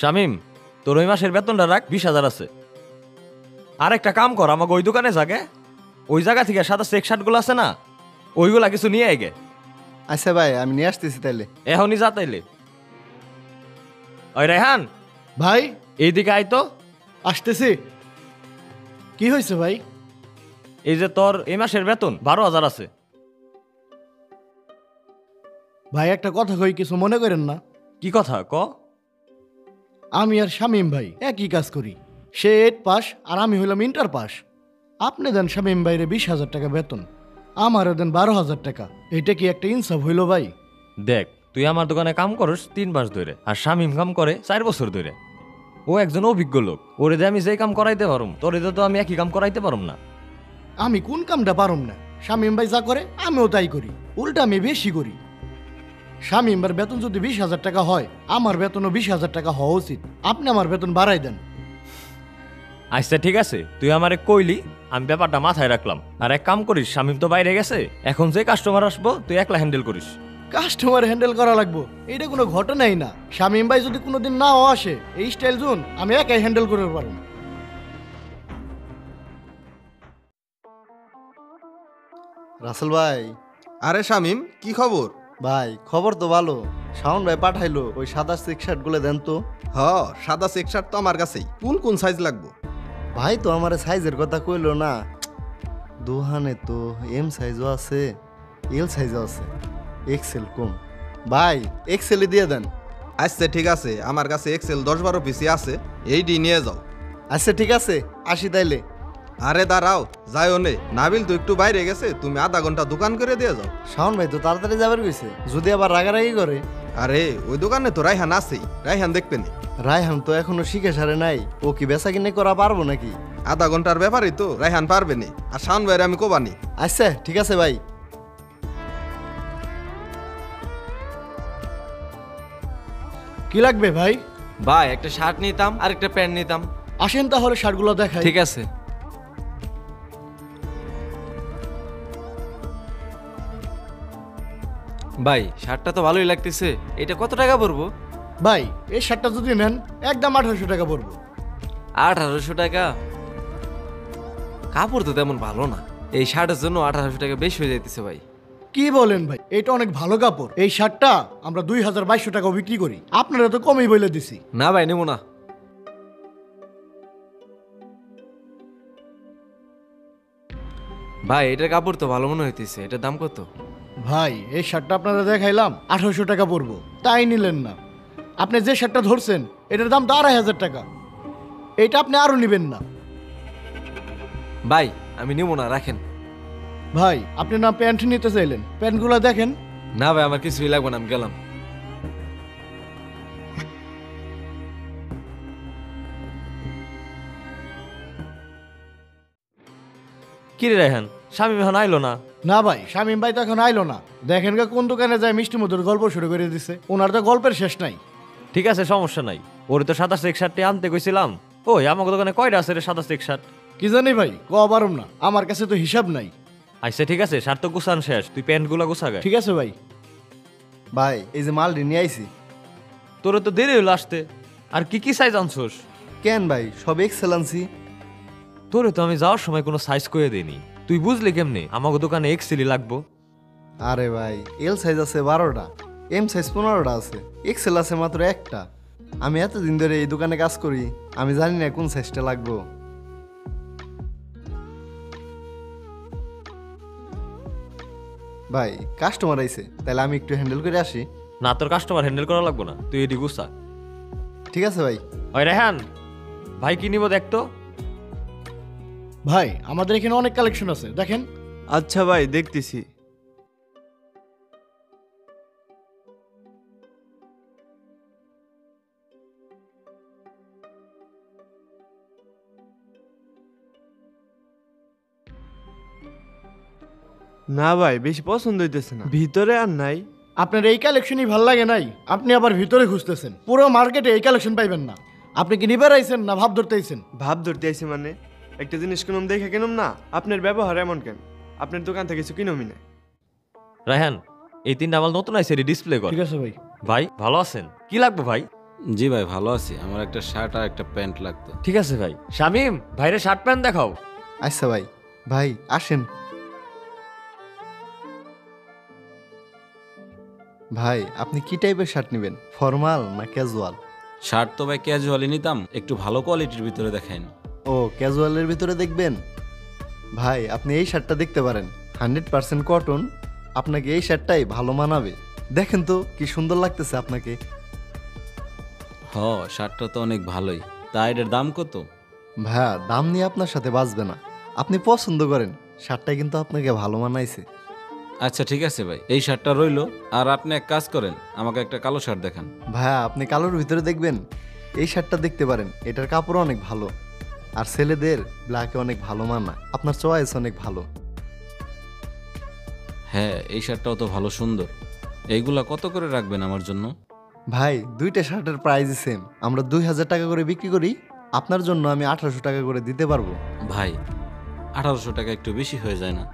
শামিম, তোর ওই মাসের বেতনটা রাখ, 20,000 আছে। আর একটা কাম কর, আমাকে ওই দোকানে যাগে, ওই জায়গা থেকে সাদা চেক শার্টগুলো আছে না, ওইগুলা কিছু নিয়ে আইগে। আচ্ছা ভাই, আমি নিয়ে আসতেছি তাইলে। এখনই যা তাইলে। ওই রেহান, ভাই এইদিকে আয় তো। আসতেছি। কি হয়েছে ভাই? এই যে তোর এই মাসের বেতন 12,000 আছে। ভাই একটা কথা কই, কিছু মনে করেন না। কি কথা ক? আমি আর শামীম ভাই একই কাজ করি। সে 8 পাস আর আমি হইলাম ইন্টার পাস। আপনি দেন শামীম ভাইরে 20,000 টাকা বেতন, আমারও দেন 12,000 টাকা। এটা কি একটা ইনসাফ হইল ভাই? দেখ, তুই আমার দোকানে কাম করস 3 মাস ধরে, আর শামিম কাম করে 4 বছর ধরে। ও একজন অভিজ্ঞ লোক, ওরে দিয়ে আমি যে কাম করাইতে পারুম, তোরে দিয়ে তো আমি একই কাম করাইতে পারুম না। আমি কোন কামটা পারুম না? শামীম ভাই যা করে আমিও তাই করি, উল্টা আমি বেশি করি। শামীম ভাইয়ের বেতন যদি 20,000 টাকা হয়, আমার বেতনও 20,000 টাকা হওয়া উচিত। আপনি আমার বেতন বাড়াই দেন। আচ্ছা ঠিক আছে, তুই আমারে কইলি, আমি ব্যাপারটা মাথায় রাখলাম। আর এক কাম করিস, শামিম তো বাইরে গেছে, এখন যে কাস্টমার আসবো তুই একলা হ্যান্ডেল করিস। কাস্টমার হ্যান্ডেল করা লাগবো এটা কোনো ঘটনাই না। শামীম ভাই যদি কোনোদিন নাও আসে, এই স্টাইল জোন আমি একাই হ্যান্ডেল করতে পারবো। রাসেল ভাই। আরে শামিম, কি খবর? ভাই খবর তো ভালো। শাওন ভাই পাঠাইলো ওই সাদা চেক শার্ট গুলো দেন তো। হ, সাদা চেক শার্ট তো আমার কাছেই। কোন কোন সাইজ লাগবো? ভাই তো আমার সাইজের কথা কইলো না। দোহানে তো এম সাইজও আছে, এল সাইজও আছে, এক্সেল কম। ভাই এক্সেলই দিয়ে দেন। আচ্ছা ঠিক আছে, আমার কাছে এক্সেল 10-12 পিসি আছে, এইডি নিয়ে যাও। আচ্ছা ঠিক আছে, আসি তাইলে। আরে দাঁড়াও, যাইও নে। নাবিল তো একটু বাইরে গেছে, তুমি আধা ঘন্টা দোকান করে দিয়ে যাও। শাওন ভাই তো তাড়াতাড়ি যাবার কইছে, যদি আবার রাগারাগি করে। আরে ওই দোকানে তো রাইহান আছেই, রাইহান দেখবে নি। রায়হান তো এখনো শিখে সারে নাই, ও কি বেচা কিনে করা পারবো নাকি? আধা ঘন্টার ব্যাপারই তো, রাইহান পারবে নি। আর শাওন ভাইয়ের আমি কোবানি। আচ্ছা ঠিক আছে ভাই। কি লাগবে ভাই? ভাই একটা শার্ট নিতাম আর একটা প্যান্ট নিতাম। আসেন তাহলে শার্টগুলো দেখাই। ঠিক আছে। ভাই শার্টটা তো ভালোই লাগতেছে, এটা কত টাকা পড়বো? ভাই এই শার্টটা যদি নেন একদম 1800 টাকা পড়বো। 1800 টাকা? কাপড় তো তেমন ভালো না, এই শার্টের জন্য 1800 টাকা বেশি হয়ে যাইতেছে ভাই। কি বলেন ভাই, এটা অনেক ভালো কাপড়। এই শার্টটা আমরা 2200 টাকা বিক্রি করি, আপনারা তো কমই বলে দিছি। না ভাই, নেবো না। ভাই এটার কাপড় তো ভালো মনে হইতেছে, এটার দাম কত? ভাই এই শার্টটা আপনারা দেখাইলাম 1800 টাকা পড়বো, তাই নিলেন না। আপনি যে শার্টটা ধরছেন এটার দাম তো 2500 টাকা, এইটা আপনি আরো নিবেন না। ভাই আমি নেবো না, রাখেন। ভাই আপনি না প্যান্ট নিতে চাইলেন, প্যান্টগুলো দেখেন। না ভাই আমার কিছুই লাগবে না, আমি গেলাম। কি রে রেহান, শামিম এখন আইলো না? না ভাই, শামীম ভাই তো এখন আইলো না। দেখেন গা কোন দোকানে যায় মিষ্টি মধুর গল্প শুরু করে দিছে, ওনার তো গল্পের শেষ নাই। ঠিক আছে, সমস্যা নাই। ওরে তো সাদা চেক শার্টটি আনতে কইছিলাম। ওই আমাকে দোকানে কয়টা আছে রে সাদা চেক শার্ট? কি জানি ভাই, পারুম না, আমার কাছে তো হিসাব নাই। আচ্ছা ঠিক আছে, শার্ট তো গুছান শেষ, তুই প্যান্টগুলো গুছা গে। ঠিক আছে ভাই। ভাই এই যে মাল নিয়ে আইছি। তোরে তো দেরি হইলো আসতে। আর কি কি সাইজ আনছোস? কেন ভাই, সব এক্সেলেন্সি। তোরে তো আমি যাওয়ার সময় কোনো সাইজ কইয়ে দেইনি, তুই বুঝলি কেমনে আমাকে দোকানে এক্সেলই লাগবো? আরে ভাই এল সাইজ আছে 12টা, এম সাইজ 15টা আছে, এক্সেল আছে মাত্র একটা। আমি এতদিন ধরে এই দোকানে কাজ করি, আমি জানি না কোন সাইজটা লাগবো। ভাই কাস্টমার আইছে, তাহলে আমি একটু হ্যান্ডেল করে আসি। না, তোর কাস্টমার হ্যান্ডেল করা লাগবো না, তুই এটি গুছা। ঠিক আছে ভাই। ওই রেহান, ভাই কি নিব দেখ তো। ভাই আমাদের এখানে অনেক কালেকশন আছে, দেখেন। আচ্ছা ভাই, দেখতেছি। না ভাই, বেশি পছন্দ হইতেছে না, ভিতরে আর নাই। আপনার এই কালেকশনই ভাল লাগে নাই, আপনি আবার ভিতরে খুঁজতেছেন। পুরো মার্কেটে এই কালেকশন পাইবেন না। আপনি কি নিবার আইছেন না ভাব ধরতে আইছেন? ভাব ধরতে আইছি মানে? একটা জিনিস কিনুম দেখে কিনুম না? আপনার ব্যবহার এমন কেন? আপনার দোকান থেকে কিছু কিনুমই না। রায়হান, এই তিনটা মাল নতুন আইছে, ডিসপ্লে কর। ঠিক আছে ভাই। ভাই ভালো আছেন? কি লাগবে ভাই? জি ভাই ভালো আছি, আমার একটা শার্ট আর একটা প্যান্ট লাগতো। ঠিক আছে ভাই। শামিম, ভাইরে শার্ট প্যান্ট দেখাও। আচ্ছা ভাই, ভাই আসেন। ভাই আপনি কি টাইপের শার্ট নেবেন, ফর্মাল না ক্যাজুয়াল? শার্ট তো ভাই ক্যাজুয়ালি নিতাম, একটু ভালো কোয়ালিটির ভিতরে দেখাইন। ও ক্যাজুয়ালের ভিতরে দেখবেন? ভাই আপনি এই শার্টটা দেখতে পারেন, 100% কটন। আপনাকে এই শার্টটাই ভালো মানাবে। দেখেন তো কি সুন্দর লাগতেছে আপনাকে। হ, শার্টটা তো অনেক ভালোই, তা এটার দাম কত? ভাইয়া দাম নিয়ে আপনার সাথে বাঁচবে না, আপনি পছন্দ করেন, শার্টটা কিন্তু আপনাকে ভালো মানাইছে। আচ্ছা ঠিক আছে ভাই, এই শার্টটা রইলো। আর আপনি এক কাজ করেন, আমাকে একটা কালো শার্ট দেখান। ভাইয়া আপনি কালোর ভিতরে দেখবেন, এই শার্টটা দেখতে পারেন, এটার কাপড় অনেক ভালো। আর ছেলেদের ব্ল্যাকে অনেক ভালো মানা, আপনার চয়েস অনেক ভালো। হ্যাঁ, এই শার্টটাও তো ভালো সুন্দর। এইগুলা কত করে রাখবেন আমার জন্য? ভাই দুইটা শার্টের প্রাইসই সেম, আমরা 2000 টাকা করে বিক্রি করি, আপনার জন্য আমি 1800 টাকা করে দিতে পারবো। ভাই 1800 টাকা একটু বেশি হয়ে যায় না?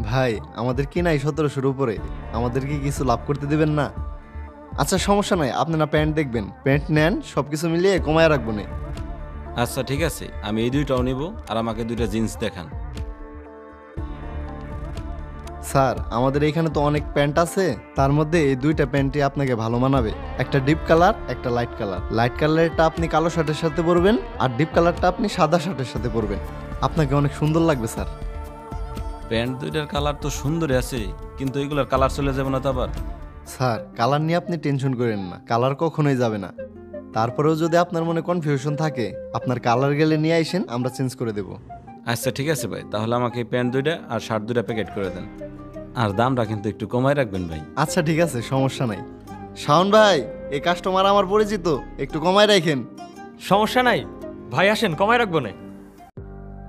ভাই আমাদের কিনাই 1700-র উপরে, আমাদেরকে কিছু লাভ করতে দিবেন না? আচ্ছা সমস্যা নাই, আপনি না প্যান্ট দেখবেন, প্যান্ট নেন, সব কিছু মিলিয়ে কমায় রাখবো না। আচ্ছা ঠিক আছে, আমি এই দুইটাও নিব, আর আমাকে দুইটা জিন্স দেখান। স্যার আমাদের এখানে তো অনেক প্যান্ট আছে, তার মধ্যে এই দুইটা প্যান্টই আপনাকে ভালো মানাবে। একটা ডিপ কালার, একটা লাইট কালার। লাইট কালারটা আপনি কালো শার্টের সাথে পরবেন, আর ডিপ কালারটা আপনি সাদা শার্টের সাথে পরবেন, আপনাকে অনেক সুন্দর লাগবে স্যার। প্যান্ট দুইটার কালার তো সুন্দরই আছে, কিন্তু এগুলার কালার চলে যাবে না তো আবার? স্যার কালার নিয়ে আপনি টেনশন করেন না, কালার কখনোই যাবে না। তারপরেও যদি আপনার মনে কনফিউশন থাকে, আপনার কালার গেলে নিয়ে আইসেন, আমরা চেঞ্জ করে দেব। আচ্ছা ঠিক আছে ভাই, তাহলে আমাকে এই প্যান্ট দুইটা আর শার্ট দুইটা প্যাকেট করে দেন, আর দামটা কিন্তু একটু কমায় রাখবেন ভাই। আচ্ছা ঠিক আছে, সমস্যা নাই। শাওন ভাই এই কাস্টমার আমার পরিচিত, একটু কমায় রাখেন। সমস্যা নাই ভাই, আসেন কমায় রাখবো না।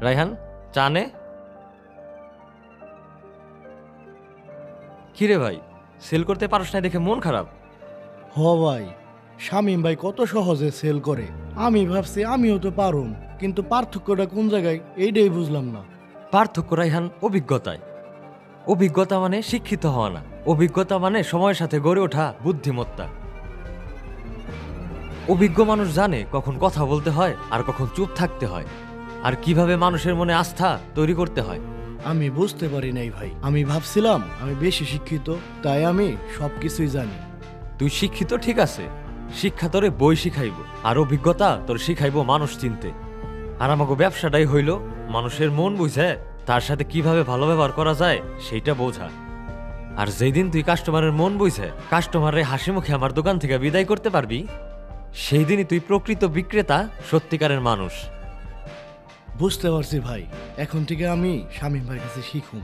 রায়হান চা নে। কিরে ভাই, সেল করতে পারস না দেখে মন খারাপ? হ ভাই, শামীম ভাই কত সহজে সেল করে, আমি ভাবছি আমিও তো পারুম, কিন্তু পার্থক্যটা কোন জায়গায় এইটাই বুঝলাম না। পার্থক্য রায়হান অভিজ্ঞতায়। অভিজ্ঞতা মানে শিক্ষিত হওয়া না, অভিজ্ঞতা মানে সময়ের সাথে গড়ে ওঠা বুদ্ধিমত্তা। অভিজ্ঞ মানুষ জানে কখন কথা বলতে হয় আর কখন চুপ থাকতে হয়, আর কিভাবে মানুষের মনে আস্থা তৈরি করতে হয়। আমি বুঝতে পারি নাই ভাই, আমি ভাবছিলাম আমি বেশি শিক্ষিত, তাই আমি সবকিছুই জানি। তুই শিক্ষিত ঠিক আছে, শিক্ষা তোরে বই শিখাইব, আর অভিজ্ঞতা তোর শিখাইব মানুষ চিনতে। আর আমাকে ব্যবসাটাই হইল মানুষের মন বুঝে তার সাথে কিভাবে ভালো ব্যবহার করা যায় সেইটা বোঝা। আর যেদিন তুই কাস্টমারের মন বুঝে কাস্টমারের হাসি মুখে আমার দোকান থেকে বিদায় করতে পারবি, সেই দিনই তুই প্রকৃত বিক্রেতা, সত্যিকারের মানুষ। বুঝতে পারছি ভাই, এখন থেকে আমি শামীম ভাইয়ের কাছে শিখুম।